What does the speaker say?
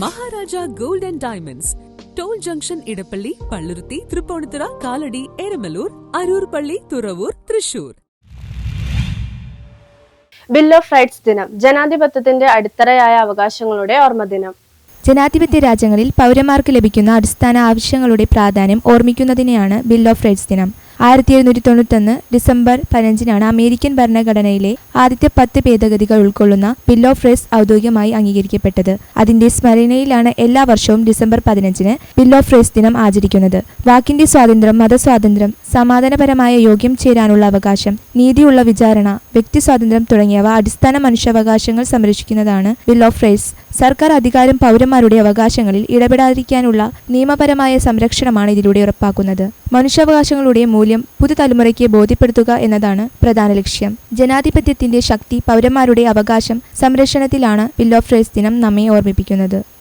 Maharaja gold and diamonds, toll junction, Edappally, Palluruthy, Tripunithura, Kalady, Eramalloor, Aroor Palli, Thuravoor, Thrissur. Bill of rights ദിനം, ജനാധിപത്യത്തിന്റെ അടിത്തറയായ അവകാശങ്ങളുടെ ഓർമ്മദിനം. ജനാധിപത്യ രാജ്യങ്ങളിൽ പൗരന്മാർക്ക് ലഭിക്കുന്ന അടിസ്ഥാന ആവശ്യങ്ങളുടെ പ്രാധാന്യം ഓർമ്മിക്കുന്നതിനെയാണ് ബിൽ ഓഫ് റൈറ്റ്സ് ദിനം. 1791 ഡിസംബർ 15 അമേരിക്കൻ ഭരണഘടനയിലെ ആദ്യത്തെ 10 ഭേദഗതികൾ ഉൾക്കൊള്ളുന്ന ബിൽ ഓഫ് റൈറ്റ്സ് ഔദ്യോഗികമായി അംഗീകരിക്കപ്പെട്ടത്. അതിന്റെ സ്മരണയിലാണ് എല്ലാ വർഷവും ഡിസംബർ 15 ബിൽ ഓഫ് റൈറ്റ്സ് ദിനം ആചരിക്കുന്നത്. വാക്കിന്റെ സ്വാതന്ത്ര്യം, മതസ്വാതന്ത്ര്യം, സമാധാനപരമായ യോഗ്യം ചേരാനുള്ള അവകാശം, നീതിയുള്ള വിചാരണ, വ്യക്തി സ്വാതന്ത്ര്യം തുടങ്ങിയവ അടിസ്ഥാന മനുഷ്യാവകാശങ്ങൾ സംരക്ഷിക്കുന്നതാണ് ബിൽ ഓഫ് റൈറ്റ്സ്. സർക്കാർ അധികാരം പൗരന്മാരുടെ അവകാശങ്ങളിൽ ഇടപെടാതിരിക്കാനുള്ള നിയമപരമായ സംരക്ഷണമാണ് ഇതിലൂടെ ഉറപ്പാക്കുന്നത്. മനുഷ്യാവകാശങ്ങളുടെ മൂല്യം പുതുതലമുറയ്ക്ക് ബോധ്യപ്പെടുത്തുക എന്നതാണ് പ്രധാന ലക്ഷ്യം. ജനാധിപത്യത്തിന്റെ ശക്തി പൗരന്മാരുടെ അവകാശം സംരക്ഷണത്തിലാണ് ബിൽ ഓഫ് റൈറ്റ്സ് ദിനം നമ്മെ ഓർമ്മിപ്പിക്കുന്നത്.